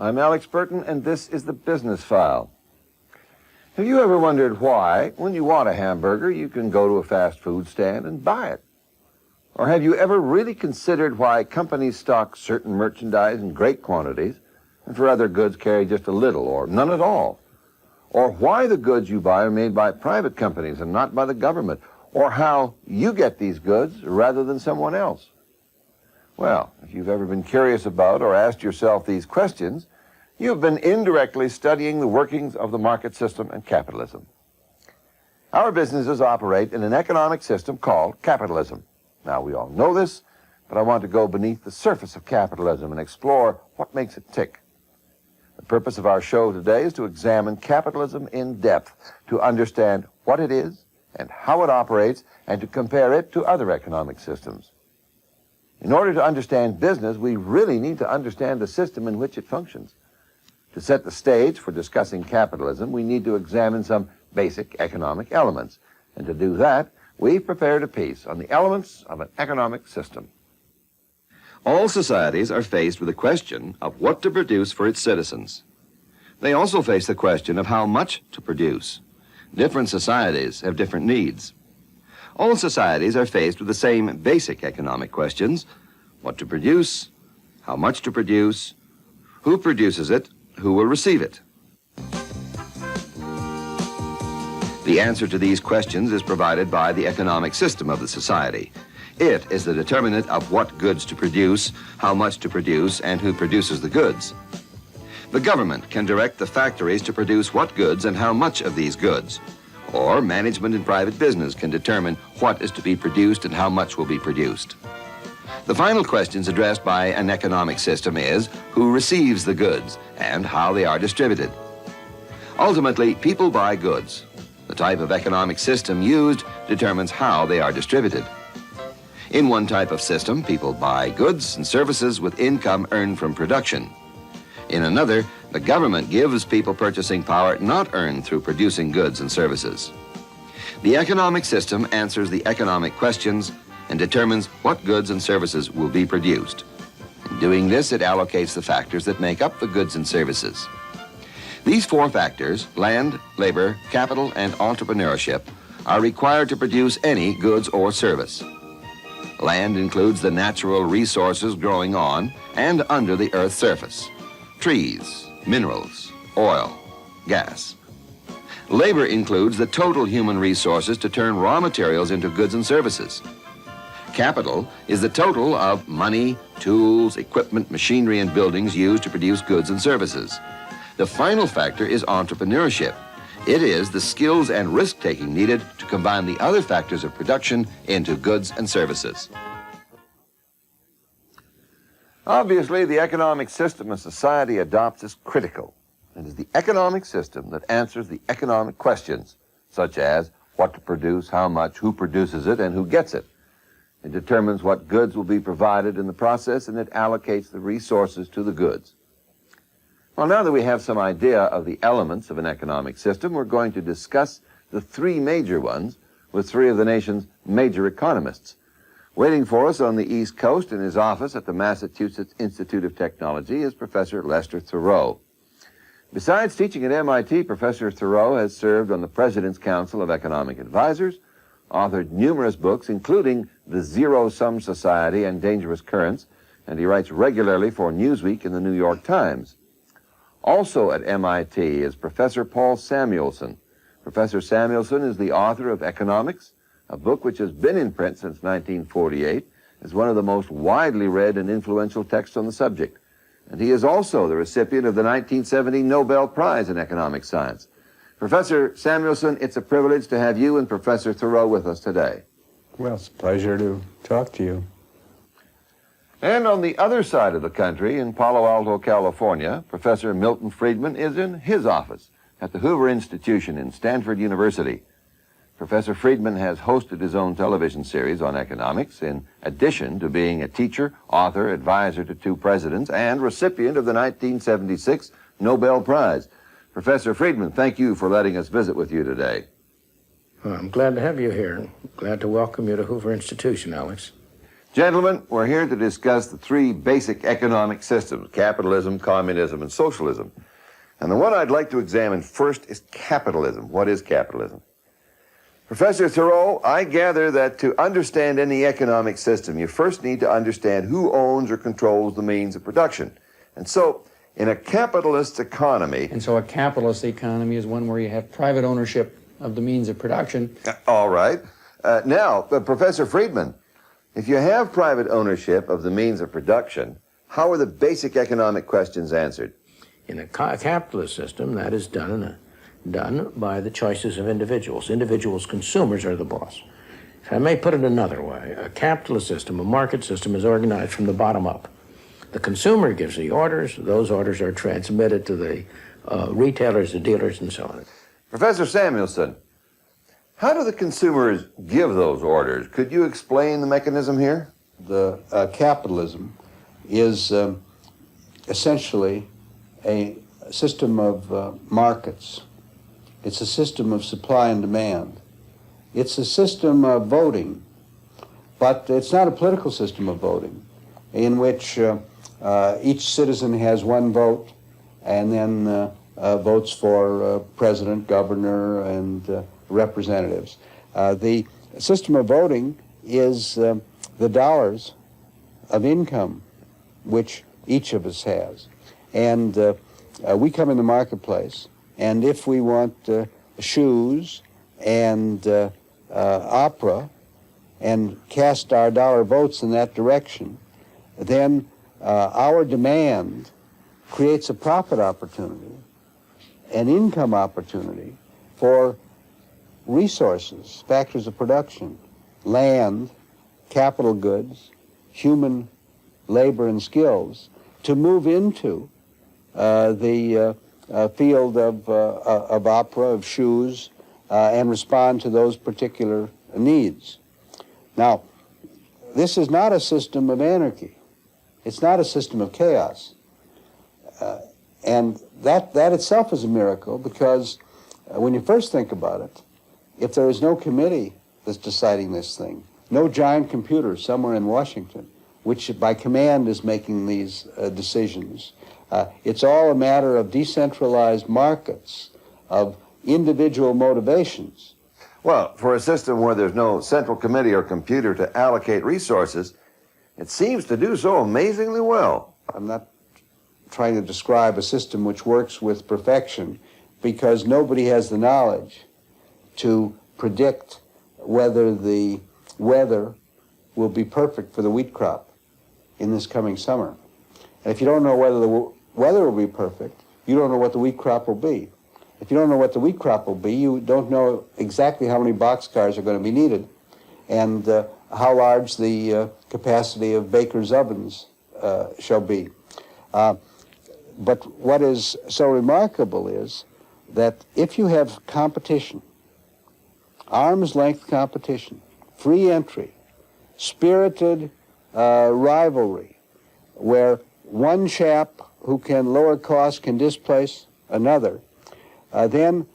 I'm Alex Burton, and this is the Business File. Have you ever wondered why, when you want a hamburger, you can go to a fast food stand and buy it? Or have you ever really considered why companies stock certain merchandise in great quantities and for other goods carry just a little or none at all? Or why the goods you buy are made by private companies and not by the government? Or how you get these goods rather than someone else? Well, if you've ever been curious about or asked yourself these questions, you've been indirectly studying the workings of the market system and capitalism. Our businesses operate in an economic system called capitalism. Now, we all know this, but I want to go beneath the surface of capitalism and explore what makes it tick. The purpose of our show today is to examine capitalism in depth, to understand what it is and how it operates, and to compare it to other economic systems. In order to understand business, we really need to understand the system in which it functions. To set the stage for discussing capitalism, we need to examine some basic economic elements. And to do that, we've prepared a piece on the elements of an economic system. All societies are faced with the question of what to produce for its citizens. They also face the question of how much to produce. Different societies have different needs. All societies are faced with the same basic economic questions: what to produce, how much to produce, who produces it, who will receive it. The answer to these questions is provided by the economic system of the society. It is the determinant of what goods to produce, how much to produce, and who produces the goods. The government can direct the factories to produce what goods and how much of these goods. Or management in private business can determine what is to be produced and how much will be produced. The final questions addressed by an economic system is who receives the goods and how they are distributed. Ultimately, people buy goods. The type of economic system used determines how they are distributed. In one type of system, people buy goods and services with income earned from production. In another, the government gives people purchasing power not earned through producing goods and services. The economic system answers the economic questions and determines what goods and services will be produced. In doing this, it allocates the factors that make up the goods and services. These four factors, land, labor, capital, and entrepreneurship, are required to produce any goods or service. Land includes the natural resources growing on and under the Earth's surface: trees, minerals, oil, gas. Labor includes the total human resources to turn raw materials into goods and services. Capital is the total of money, tools, equipment, machinery, and buildings used to produce goods and services. The final factor is entrepreneurship. It is the skills and risk-taking needed to combine the other factors of production into goods and services. Obviously, the economic system a society adopts is critical. It is the economic system that answers the economic questions, such as what to produce, how much, who produces it, and who gets it. It determines what goods will be provided in the process, and it allocates the resources to the goods. Well, now that we have some idea of the elements of an economic system, we're going to discuss the three major ones with three of the nation's major economists. Waiting for us on the East Coast in his office at the Massachusetts Institute of Technology is Professor Lester Thurow. Besides teaching at MIT, Professor Thurow has served on the President's Council of Economic Advisors, authored numerous books, including The Zero-Sum Society and Dangerous Currents, and he writes regularly for Newsweek and the New York Times. Also at MIT is Professor Paul Samuelson. Professor Samuelson is the author of Economics, a book which has been in print since 1948, as one of the most widely read and influential texts on the subject. And he is also the recipient of the 1970 Nobel Prize in Economic Science. Professor Samuelson, it's a privilege to have you and Professor Thurow with us today. Well, it's a pleasure to talk to you. And on the other side of the country, in Palo Alto, California, Professor Milton Friedman is in his office at the Hoover Institution in Stanford University. Professor Friedman has hosted his own television series on economics, in addition to being a teacher, author, advisor to two presidents, and recipient of the 1976 Nobel Prize. Professor Friedman, thank you for letting us visit with you today. Well, I'm glad to have you here, and glad to welcome you to Hoover Institution, Alex. Gentlemen, we're here to discuss the three basic economic systems: capitalism, communism, and socialism. And the one I'd like to examine first is capitalism. What is capitalism? Professor Thoreau, I gather that to understand any economic system, you first need to understand who owns or controls the means of production. And so, in a capitalist economy... And so a capitalist economy is one where you have private ownership of the means of production. All right. Now, Professor Friedman, if you have private ownership of the means of production, how are the basic economic questions answered? In a capitalist system, that is done by the choices of individuals. Individuals, consumers, are the boss. If I may put it another way, a capitalist system, a market system, is organized from the bottom up. The consumer gives the orders. Those orders are transmitted to the retailers, the dealers, and so on. Professor Samuelson, how do the consumers give those orders? Could you explain the mechanism here? The capitalism is essentially a system of markets. It's a system of supply and demand. It's a system of voting, but it's not a political system of voting in which each citizen has one vote and then votes for president, governor, and representatives. The system of voting is the dollars of income which each of us has. And we come in the marketplace, and if we want shoes and opera and cast our dollar votes in that direction, then our demand creates a profit opportunity, an income opportunity for resources, factors of production, land, capital goods, human labor and skills, to move into the field of opera, of shoes, and respond to those particular needs. Now, this is not a system of anarchy. It's not a system of chaos. And that itself is a miracle, because when you first think about it, if there is no committee that's deciding this thing, no giant computer somewhere in Washington, which by command is making these decisions, it's all a matter of decentralized markets, of individual motivations. Well, for a system where there's no central committee or computer to allocate resources, it seems to do so amazingly well. I'm not trying to describe a system which works with perfection, because nobody has the knowledge to predict whether the weather will be perfect for the wheat crop in this coming summer. And if you don't know whether the weather will be perfect, you don't know what the wheat crop will be. If you don't know what the wheat crop will be, you don't know exactly how many boxcars are going to be needed, and how large the capacity of bakers' ovens shall be. But what is so remarkable is that if you have competition, arm's length competition, free entry, spirited rivalry, where one chap who can lower costs can displace another, then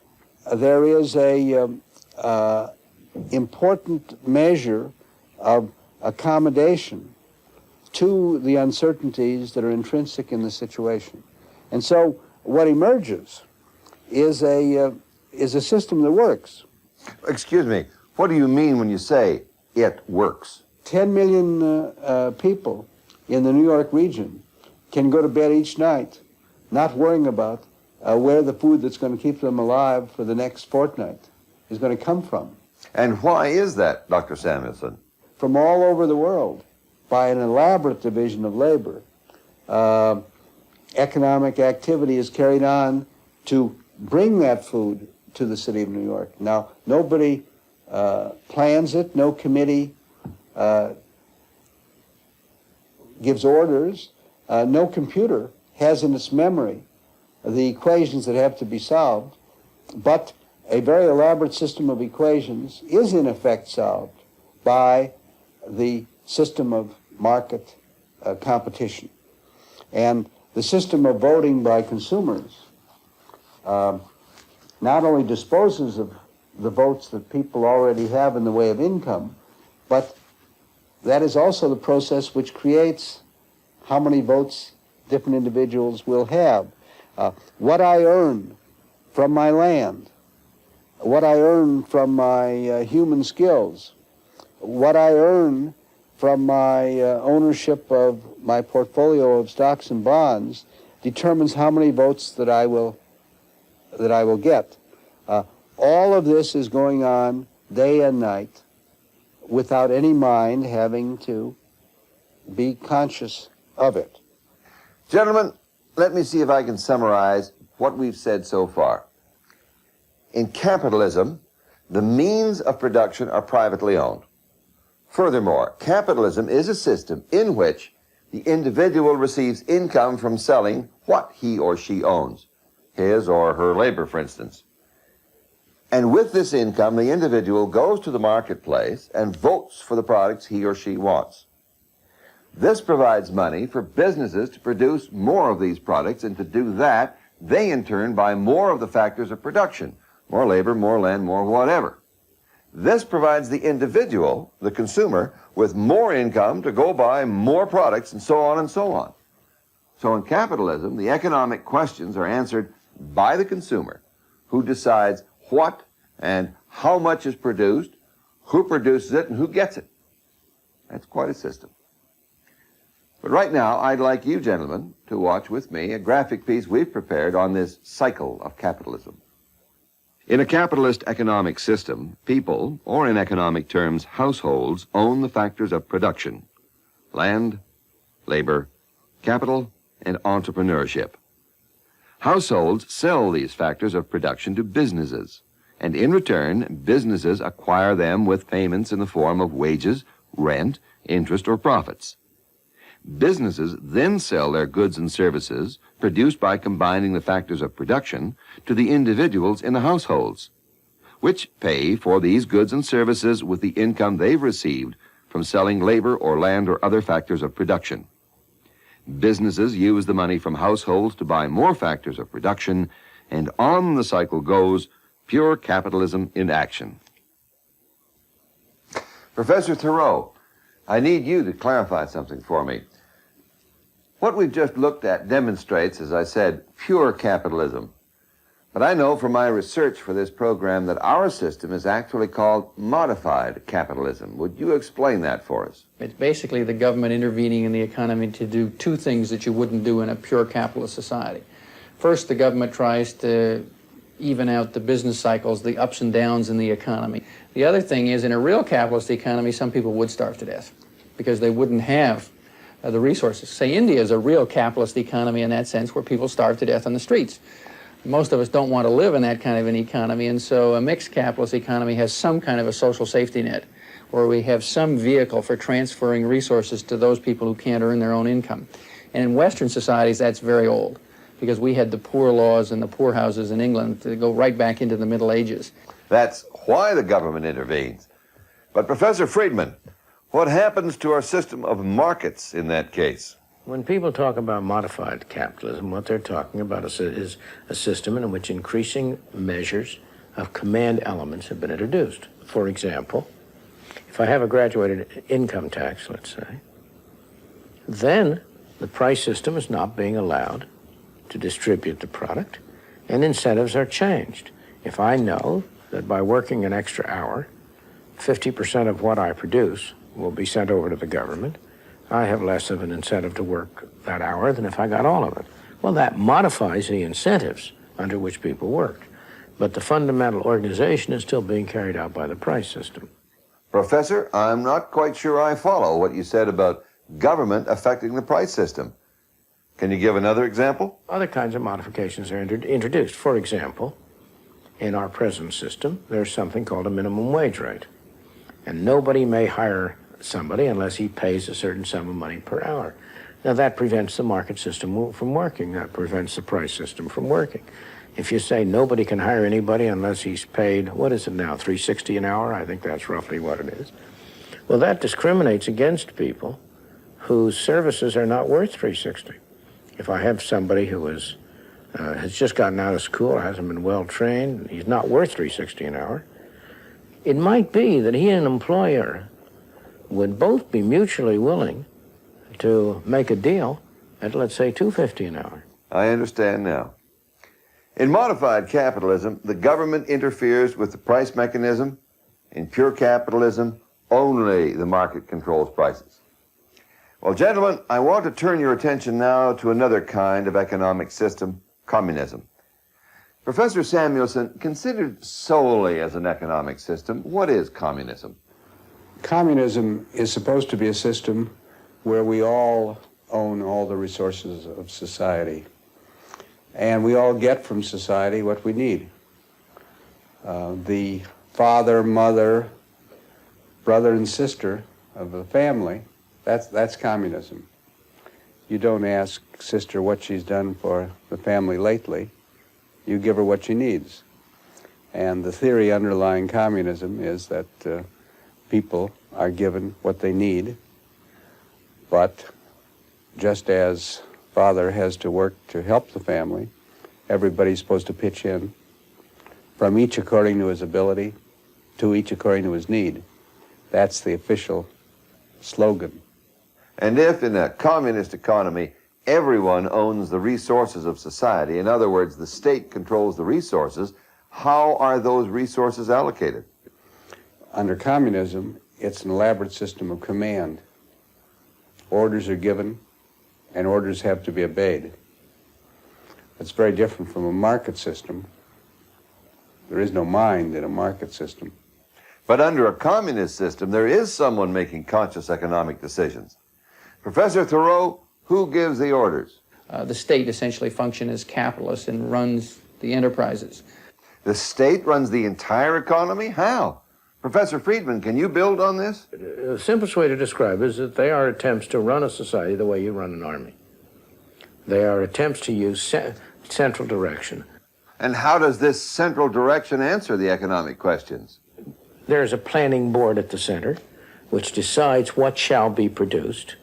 there is a important measure of accommodation to the uncertainties that are intrinsic in the situation. And so what emerges is a system that works. Excuse me, what do you mean when you say it works? 10 million people in the New York region can go to bed each night not worrying about where the food that's going to keep them alive for the next fortnight is going to come from. And why is that, Dr. Samuelson? From all over the world, by an elaborate division of labor, economic activity is carried on to bring that food to the city of New York. Now, nobody plans it, no committee gives orders, no computer has in its memory the equations that have to be solved, but a very elaborate system of equations is in effect solved by the system of market competition. And the system of voting by consumers not only disposes of the votes that people already have in the way of income, but that is also the process which creates how many votes different individuals will have. What I earn from my land, what I earn from my human skills, what I earn from my ownership of my portfolio of stocks and bonds determines how many votes that I will get. All of this is going on day and night without any mind having to be conscious of it. Gentlemen, let me see if I can summarize what we've said so far. In capitalism, the means of production are privately owned. Furthermore, capitalism is a system in which the individual receives income from selling what he or she owns, his or her labor, for instance. And with this income, the individual goes to the marketplace and votes for the products he or she wants. This provides money for businesses to produce more of these products, and to do that, they in turn buy more of the factors of production, more labor, more land, more whatever. This provides the individual, the consumer, with more income to go buy more products, and so on and so on. So in capitalism, the economic questions are answered by the consumer, who decides what and how much is produced, who produces it, and who gets it. That's quite a system. But right now, I'd like you gentlemen to watch with me a graphic piece we've prepared on this cycle of capitalism. In a capitalist economic system, people, or in economic terms, households, own the factors of production: land, labor, capital, and entrepreneurship. Households sell these factors of production to businesses, and in return, businesses acquire them with payments in the form of wages, rent, interest, or profits. Businesses then sell their goods and services, produced by combining the factors of production, to the individuals in the households, which pay for these goods and services with the income they've received from selling labor or land or other factors of production. Businesses use the money from households to buy more factors of production, and on the cycle goes pure capitalism in action. Professor Thoreau, I need you to clarify something for me. What we've just looked at demonstrates, as I said, pure capitalism. But I know from my research for this program that our system is actually called modified capitalism. Would you explain that for us? It's basically the government intervening in the economy to do two things that you wouldn't do in a pure capitalist society. First, the government tries to even out the business cycles, the ups and downs in the economy. The other thing is, in a real capitalist economy, some people would starve to death because they wouldn't have the resources. Say India is a real capitalist economy in that sense, where people starve to death on the streets. Most of us don't want to live in that kind of an economy, and so a mixed capitalist economy has some kind of a social safety net, where we have some vehicle for transferring resources to those people who can't earn their own income. And in Western societies, that's very old, because we had the poor laws and the poorhouses in England to go right back into the Middle Ages. That's why the government intervenes. But Professor Friedman, what happens to our system of markets in that case? When people talk about modified capitalism, what they're talking about is a system in which increasing measures of command elements have been introduced. For example, if I have a graduated income tax, let's say, then the price system is not being allowed to distribute the product, and incentives are changed. If I know that by working an extra hour, 50% of what I produce will be sent over to the government, I have less of an incentive to work that hour than if I got all of it. Well, that modifies the incentives under which people work. But the fundamental organization is still being carried out by the price system. Professor, I'm not quite sure I follow what you said about government affecting the price system. Can you give another example? Other kinds of modifications are introduced. For example, in our present system, there's something called a minimum wage rate. And nobody may hire somebody unless he pays a certain sum of money per hour. Now that prevents the market system from working. That prevents the price system from working. If you say nobody can hire anybody unless he's paid, what is it now, $3.60 an hour? I think that's roughly what it is. Well, that discriminates against people whose services are not worth $3.60. If I have somebody who has just gotten out of school, hasn't been well trained, he's not worth $3.60 an hour, it might be that he and an employer would both be mutually willing to make a deal at, let's say, $2.50 an hour. I understand now. In modified capitalism, the government interferes with the price mechanism. In pure capitalism, only the market controls prices. Well, gentlemen, I want to turn your attention now to another kind of economic system, communism. Professor Samuelson, considered solely as an economic system, what is communism? Communism is supposed to be a system where we all own all the resources of society, and we all get from society what we need. The father, mother, brother, and sister of the family, that's communism. You don't ask sister what she's done for the family lately. You give her what she needs. And the theory underlying communism is that people are given what they need, but just as father has to work to help the family, everybody's supposed to pitch in, from each according to his ability, to each according to his need. That's the official slogan. And if in a communist economy, everyone owns the resources of society, in other words, the state controls the resources, how are those resources allocated? Under communism, it's an elaborate system of command. Orders are given, and orders have to be obeyed. It's very different from a market system. There is no mind in a market system. But under a communist system, there is someone making conscious economic decisions. Professor Thoreau, who gives the orders? The state essentially functions as capitalist and runs the enterprises. The state runs the entire economy? How? Professor Friedman, can you build on this? The simplest way to describe it is that they are attempts to run a society the way you run an army. They are attempts to use central direction. And how does this central direction answer the economic questions? There's a planning board at the center which decides what shall be produced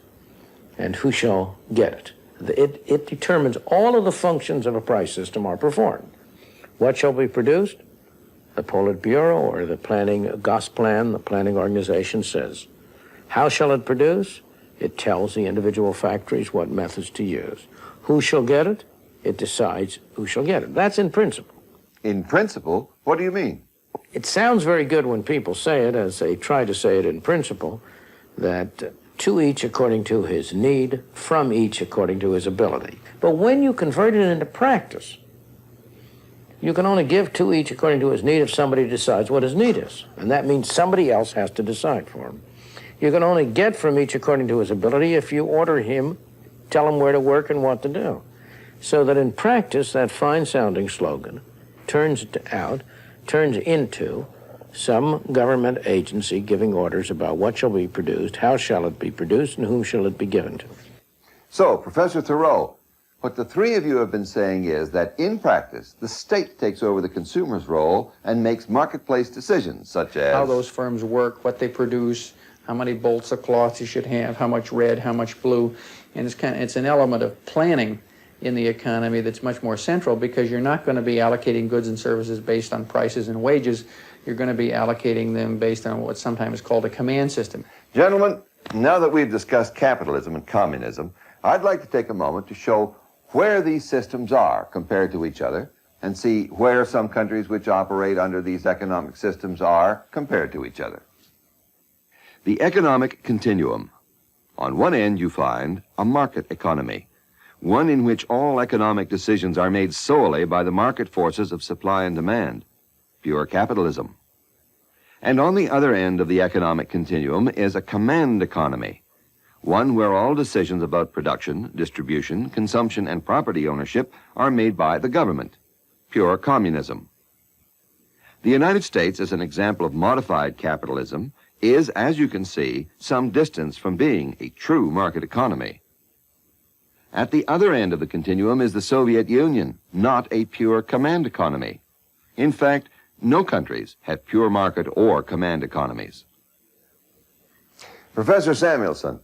and who shall get it. It determines all of the functions of a price system are performed. What shall be produced? The Politburo or the planning, Gosplan, the planning organization says. How shall it produce? It tells the individual factories what methods to use. Who shall get it? It decides who shall get it. That's in principle. In principle? What do you mean? It sounds very good when people say it, as they try to say it in principle, that to each according to his need, from each according to his ability. But when you convert it into practice, you can only give to each according to his need if somebody decides what his need is. And that means somebody else has to decide for him. You can only get from each according to his ability if you order him, tell him where to work and what to do. So that in practice, that fine-sounding slogan turns into some government agency giving orders about what shall be produced, how shall it be produced, and whom shall it be given to. So, Professor Thoreau, what the three of you have been saying is that in practice, the state takes over the consumer's role and makes marketplace decisions, such as How those firms work, what they produce, how many bolts of cloth you should have, how much red, how much blue. And it's an element of planning in the economy that's much more central, because you're not going to be allocating goods and services based on prices and wages. You're going to be allocating them based on what's sometimes called a command system. Gentlemen, now that we've discussed capitalism and communism, I'd like to take a moment to show where these systems are compared to each other and see where some countries which operate under these economic systems are compared to each other. The economic continuum. On one end you find a market economy, one in which all economic decisions are made solely by the market forces of supply and demand, pure capitalism. And on the other end of the economic continuum is a command economy, one where all decisions about production, distribution, consumption, and property ownership are made by the government, pure communism. The United States, as an example of modified capitalism, is, as you can see, some distance from being a true market economy. At the other end of the continuum is the Soviet Union, not a pure command economy. In fact, no countries have pure market or command economies. Professor Samuelson,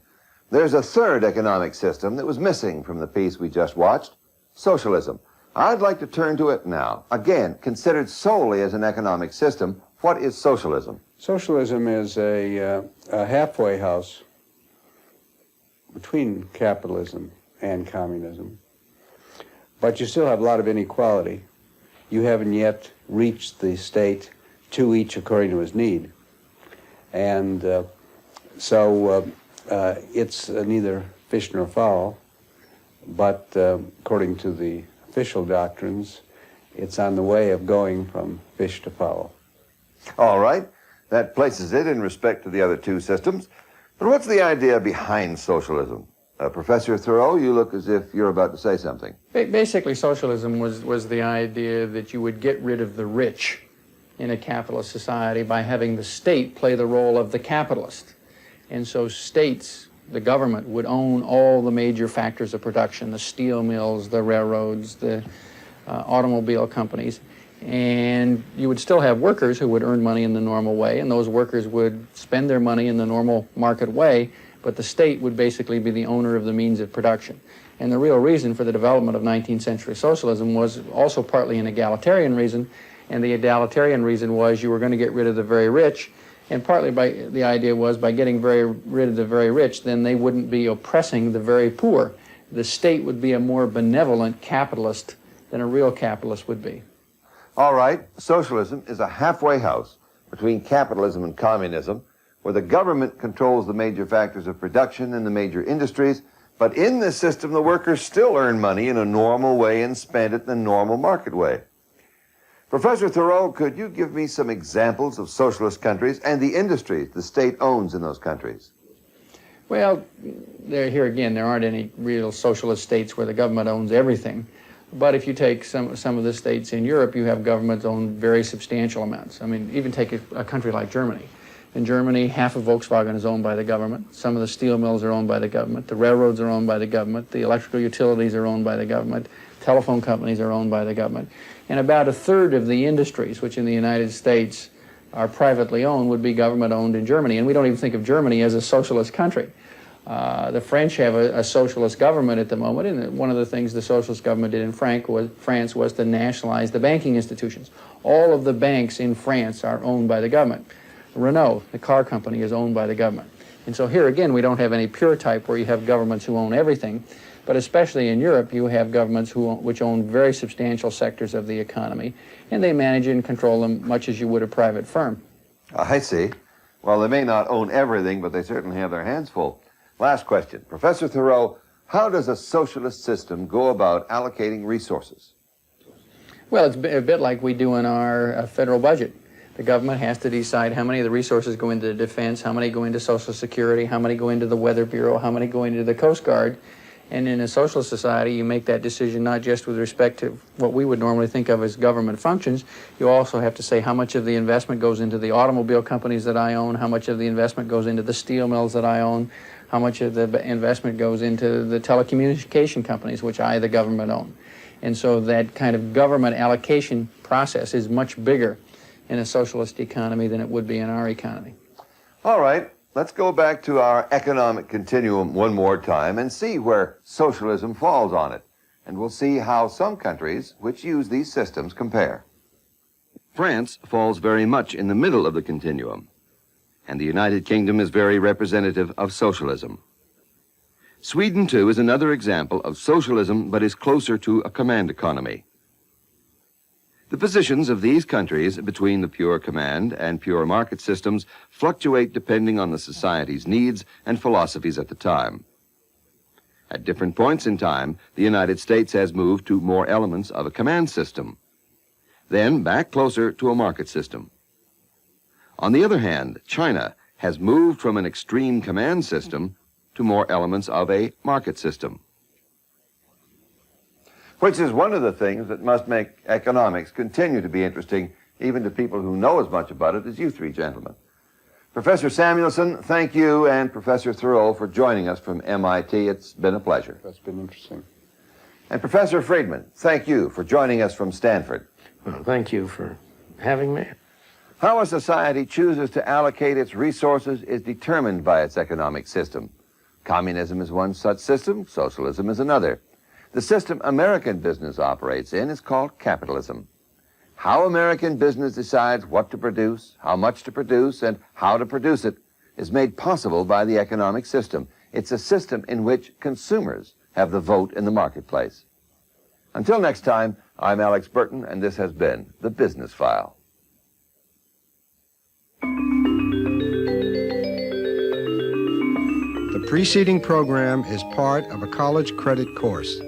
there's a third economic system that was missing from the piece we just watched, socialism. I'd like to turn to it now. Again, considered solely as an economic system, What is socialism? Socialism is a halfway house between capitalism and communism. But you still have a lot of inequality. You haven't yet reached the state to each according to his need. And so it's neither fish nor fowl, but according to the official doctrines, it's on the way of going from fish to fowl. All right, that places it in respect to the other two systems. But what's the idea behind socialism? Professor Thoreau, you look as if you're about to say something. Basically, socialism was the idea that you would get rid of the rich in a capitalist society by having the state play the role of the capitalist. And so states, the government, would own all the major factors of production, the steel mills, the railroads, the automobile companies. And you would still have workers who would earn money in the normal way, and those workers would spend their money in the normal market way, but the state would basically be the owner of the means of production. And the real reason for the development of 19th century socialism was also partly an egalitarian reason, and the egalitarian reason was you were going to get rid of the very rich, and partly the idea was by getting rid of the very rich, then they wouldn't be oppressing the very poor. The state would be a more benevolent capitalist than a real capitalist would be. All right, socialism is a halfway house between capitalism and communism, where the government controls the major factors of production and the major industries, but in this system, the workers still earn money in a normal way and spend it in a normal market way. Professor Thoreau, could you give me some examples of socialist countries and the industries the state owns in those countries? Well, here again, there aren't any real socialist states where the government owns everything. But if you take some of the states in Europe, you have governments own very substantial amounts. I mean, even take a country like Germany. In Germany, half of Volkswagen is owned by the government. Some of the steel mills are owned by the government. The railroads are owned by the government. The electrical utilities are owned by the government. Telephone companies are owned by the government. And about a third of the industries, which in the United States are privately owned, would be government owned in Germany. And we don't even think of Germany as a socialist country. The French have a socialist government at the moment, and one of the things the socialist government did in France was to nationalize the banking institutions. All of the banks in France are owned by the government. Renault, the car company, is owned by the government. And so here again, we don't have any pure type where you have governments who own everything, but especially in Europe, you have governments which own very substantial sectors of the economy, and they manage and control them much as you would a private firm. I see. Well, they may not own everything, but they certainly have their hands full. Last question. Professor Thoreau, how does a socialist system go about allocating resources? Well, it's a bit like we do in our federal budget. The government has to decide how many of the resources go into defense, how many go into Social Security, how many go into the Weather Bureau, how many go into the Coast Guard. And in a socialist society, you make that decision not just with respect to what we would normally think of as government functions. You also have to say how much of the investment goes into the automobile companies that I own, how much of the investment goes into the steel mills that I own, how much of the investment goes into the telecommunication companies, which I, the government, own. And so that kind of government allocation process is much bigger in a socialist economy than it would be in our economy. All right, let's go back to our economic continuum one more time and see where socialism falls on it. And we'll see how some countries which use these systems compare. France falls very much in the middle of the continuum, and the United Kingdom is very representative of socialism. Sweden, too, is another example of socialism, but is closer to a command economy. The positions of these countries between the pure command and pure market systems fluctuate depending on the society's needs and philosophies at the time. At different points in time, the United States has moved to more elements of a command system, then back closer to a market system. On the other hand, China has moved from an extreme command system to more elements of a market system. Which is one of the things that must make economics continue to be interesting, even to people who know as much about it as you three gentlemen. Professor Samuelson, thank you, and Professor Thoreau for joining us from MIT. It's been a pleasure. That's been interesting. And Professor Friedman, thank you for joining us from Stanford. Well, thank you for having me. How a society chooses to allocate its resources is determined by its economic system. Communism is one such system, socialism is another. The system American business operates in is called capitalism. How American business decides what to produce, how much to produce, and how to produce it is made possible by the economic system. It's a system in which consumers have the vote in the marketplace. Until next time, I'm Alex Burton, and this has been The Business File. The preceding program is part of a college credit course.